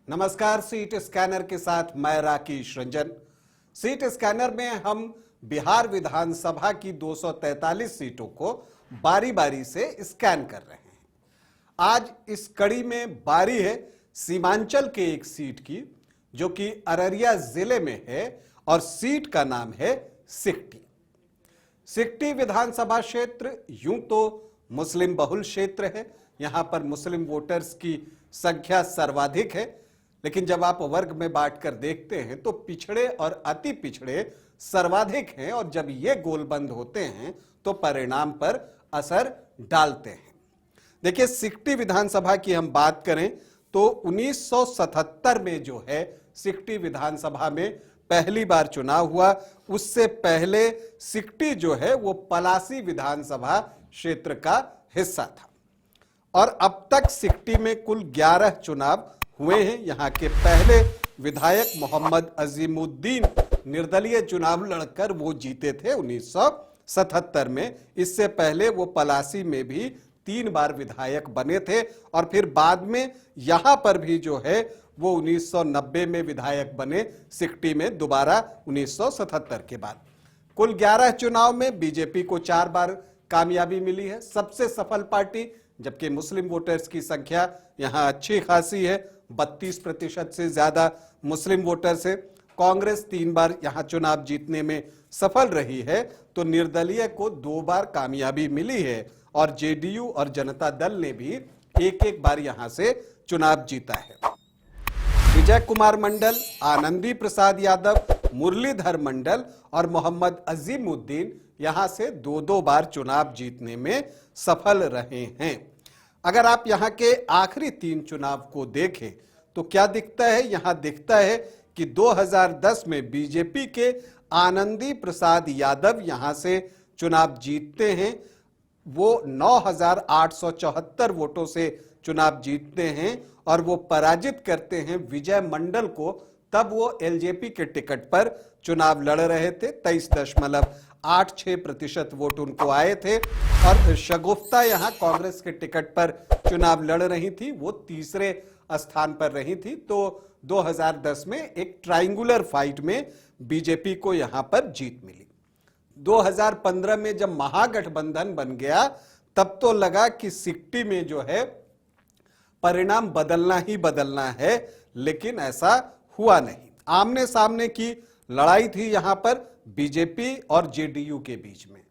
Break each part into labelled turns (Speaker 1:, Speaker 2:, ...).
Speaker 1: नमस्कार। Seat scanner के साथ मैं राकेश रंजन। सीट स्कैनर में हम बिहार विधानसभा की 243 सीटों को बारी बारी से स्कैन कर रहे हैं। आज इस कड़ी में बारी है सीमांचल के एक सीट की, जो कि अररिया जिले में है और सीट का नाम है सिकटी। सिकटी विधानसभा क्षेत्र यूं तो मुस्लिम बहुल क्षेत्र है, यहां पर मुस्लिम वोटर्स की संख्या सर्वाधिक है, लेकिन जब आप वर्ग में बांटकर देखते हैं तो पिछड़े और अति पिछड़े सर्वाधिक हैं और जब ये गोलबंद होते हैं तो परिणाम पर असर डालते हैं। देखिए, सिकटी विधानसभा की हम बात करें तो 1977 में जो है सिकटी विधानसभा में पहली बार चुनाव हुआ। उससे पहले सिकटी जो है वो पलासी विधानसभा क्षेत्र का हिस्सा था और अब तक सिकटी में कुल 11 चुनाव हुए हैं। यहाँ के पहले विधायक मोहम्मद अजीमुद्दीन निर्दलीय चुनाव लड़कर वो जीते थे 1977 में। इससे पहले वो पलासी में भी 3 बार विधायक बने थे और फिर बाद में यहां पर भी जो है वो 1990 में विधायक बने सिकटी में दोबारा 1977 के बाद। कुल 11 चुनाव में बीजेपी को 4 बार कामयाबी मिली है, सबसे सफल पार्टी, जबकि मुस्लिम वोटर्स की संख्या यहां अच्छी खासी है, 32% से ज्यादा मुस्लिम वोटर्स है। कांग्रेस 3 बार यहां चुनाव जीतने में सफल रही है, तो निर्दलीय को 2 बार कामयाबी मिली है और जेडीयू और जनता दल ने भी एक बार यहां से चुनाव जीता है। विजय कुमार मंडल, आनंदी प्रसाद यादव, मुरलीधर मंडल और मोहम्मद अजीमुद्दीन यहां से 2 बार चुनाव जीतने में सफल रहे हैं। अगर आप यहां के आखिरी 3 चुनाव को देखें तो क्या दिखता है? यहां दिखता है कि 2010 में बीजेपी के आनंदी प्रसाद यादव यहां से चुनाव जीतते हैं। वो 9,874 वोटों से चुनाव जीतते हैं और वो पराजित करते हैं विजय मंडल को। तब वो एलजेपी के टिकट पर चुनाव लड़ रहे थे, 23.86% वोट उनको आए थे और शगुफ्ता यहां कांग्रेस के टिकट पर चुनाव लड़ रही थी, वो तीसरे स्थान पर रही थी। तो 2010 में एक ट्रायंगुलर फाइट में बीजेपी को यहां पर जीत मिली। 2015 में जब महागठबंधन बन गया तब तो लगा कि सिकटी में जो है परिणाम बदलना ही बदलना है, लेकिन ऐसा हुआ नहीं। आमने सामने की लड़ाई थी यहां पर बीजेपी और जेडीयू के बीच में।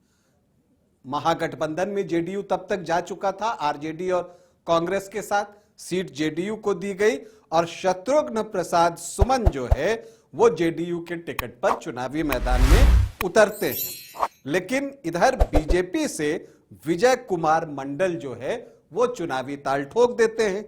Speaker 1: महागठबंधन में जेडीयू तब तक जा चुका था आरजेडी और कांग्रेस के साथ, सीट जेडीयू को दी गई और शत्रुघ्न प्रसाद सुमन जो है वो जेडीयू के टिकट पर चुनावी मैदान में उतरते हैं। लेकिन इधर बीजेपी से विजय कुमार मंडल जो है वो चुनावी ताल ठोक देते हैं।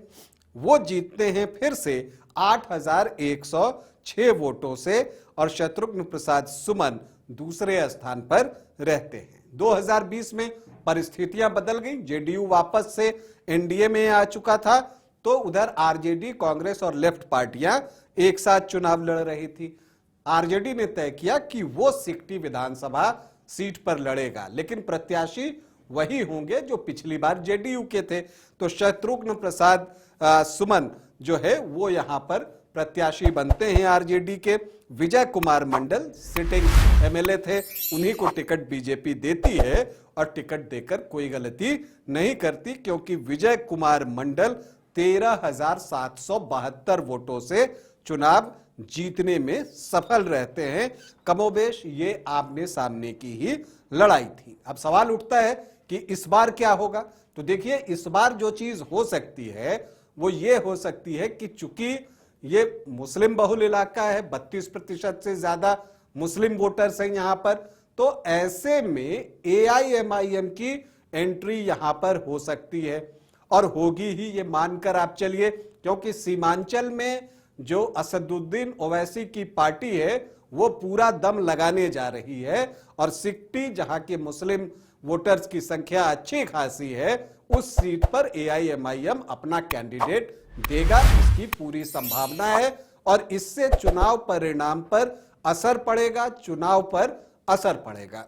Speaker 1: वो जीतते हैं फिर से 8,106 वोटों से और शत्रुघ्न प्रसाद सुमन दूसरे स्थान पर रहते हैं। 2020 में परिस्थितियां बदल गई, जेडीयू वापस से एनडीए में आ चुका था, तो उधर आरजेडी, कांग्रेस और लेफ्ट पार्टियां एक साथ चुनाव लड़ रही थी। आरजेडी ने तय किया कि वो सिकटी विधानसभा सीट पर लड़ेगा, लेकिन प्रत्याशी वही होंगे जो पिछली बार जेडीयू के थे। तो शत्रुघ्न प्रसाद सुमन जो है वो यहां पर प्रत्याशी बनते हैं आरजेडी के। विजय कुमार मंडल सिटिंग एमएलए थे, उन्हीं को टिकट बीजेपी देती है और टिकट देकर कोई गलती नहीं करती, क्योंकि विजय कुमार मंडल 13,772 वोटों से चुनाव जीतने में सफल रहते हैं। कमोबेश ये आमने सामने की ही लड़ाई थी। अब सवाल उठता है कि इस बार क्या होगा? तो देखिए, इस बार जो चीज हो सकती है वो ये हो सकती है कि चूंकि ये मुस्लिम बहुल इलाका है, 32% से ज्यादा मुस्लिम वोटर्स हैं यहां पर, तो ऐसे में एआईएमआईएम की एंट्री यहां पर हो सकती है और होगी ही, ये मानकर आप चलिए, क्योंकि सीमांचल में जो असदुद्दीन ओवैसी की पार्टी है वो पूरा दम लगाने जा रही है और सिकटी, जहां के मुस्लिम वोटर्स की संख्या अच्छी खासी है, उस सीट पर एआईएमआईएम अपना कैंडिडेट देगा, इसकी पूरी संभावना है और इससे चुनाव परिणाम पर असर पड़ेगा, चुनाव पर असर पड़ेगा।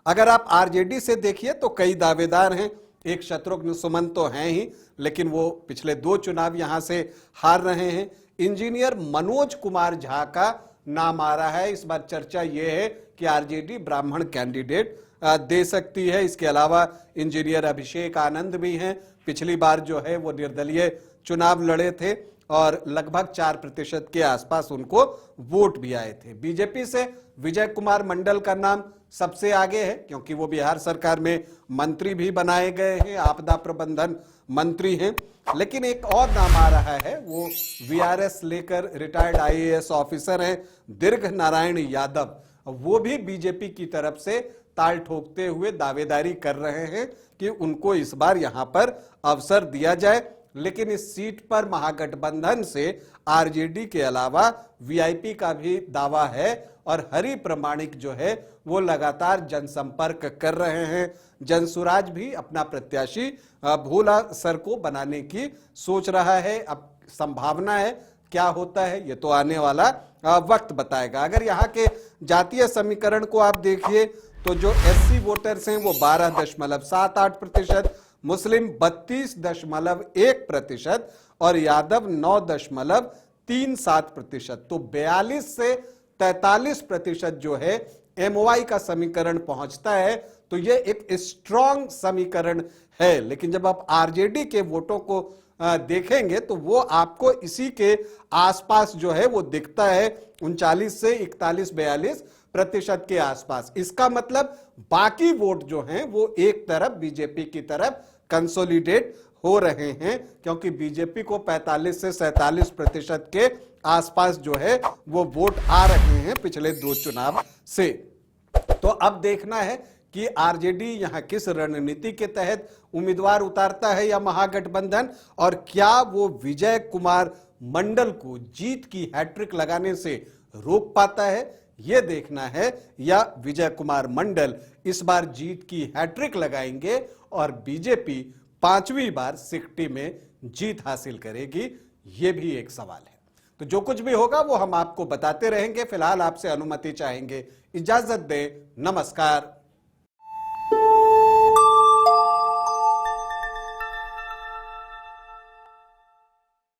Speaker 1: अगर आप आरजेडी से देखिए तो कई दावेदार हैं एक शत्रुघ्न सुमन तो हैं ही, लेकिन वो पिछले 2 चुनाव यहां से हार रहे हैं। इंजीनियर मनोज कुमार झा का नाम आ रहा है। इस बार चर्चा यह है कि आरजेडी ब्राह्मण कैंडिडेट दे सकती है। इसके अलावा इंजीनियर अभिषेक आनंद भी हैं। पिछली बार जो है वो निर्दलीय चुनाव लड़े थे और लगभग 4% के आसपास उनको वोट भी आए थे। बीजेपी से विजय कुमार मंडल का नाम सबसे आगे है, क्योंकि वो बिहार सरकार में मंत्री भी बनाए गए हैं, आपदा प्रबंधन मंत्री हैं। लेकिन एक और नाम आ रहा है, वो वीआरएस लेकर रिटायर्ड आईएएस ऑफिसर हैं दीर्घ नारायण यादव। वो भी बीजेपी की तरफ से ताल ठोकते हुए दावेदारी कर रहे हैं कि उनको इस बार यहां पर अवसर दिया जाए। लेकिन इस सीट पर महागठबंधन से आरजेडी के अलावा वीआईपी का भी दावा है और हरि प्रमाणिक जो है वो लगातार जनसंपर्क कर रहे हैं। जनसुराज भी अपना प्रत्याशी भोला सर को बनाने की सोच रहा है। अब संभावना है, क्या होता है ये तो आने वाला वक्त बताएगा। अगर यहाँ के जातीय समीकरण को आप देखिए तो जो एससी वोटर्स हैं वो 12.78%, मुस्लिम 32.1% और यादव 9.37%। तो 42 से 43% जो है एमओआई का समीकरण पहुंचता है, तो ये एक स्ट्रॉन्ग समीकरण है। लेकिन जब आप आरजेडी के वोटों को देखेंगे तो वो आपको इसी के आसपास जो है वो दिखता है, 39 से 41-42% के आसपास। इसका मतलब बाकी वोट जो हैं वो एक तरफ बीजेपी की तरफ कंसोलिडेट हो रहे हैं, क्योंकि बीजेपी को 45 से 47% के आसपास जो है वो वोट आ रहे हैं पिछले 2 चुनाव से। तो अब देखना है कि आरजेडी यहां किस रणनीति के तहत उम्मीदवार उतारता है या महागठबंधन, और क्या वो विजय कुमार मंडल को जीत की हैट्रिक लगाने से रोक पाता है, यह देखना है, या विजय कुमार मंडल इस बार जीत की हैट्रिक लगाएंगे और बीजेपी 5वीं बार सिकटी में जीत हासिल करेगी। यह भी एक सवाल है। तो जो कुछ भी होगा वो हम आपको बताते रहेंगे। फिलहाल आपसे अनुमति चाहेंगे, इजाजत दें, नमस्कार।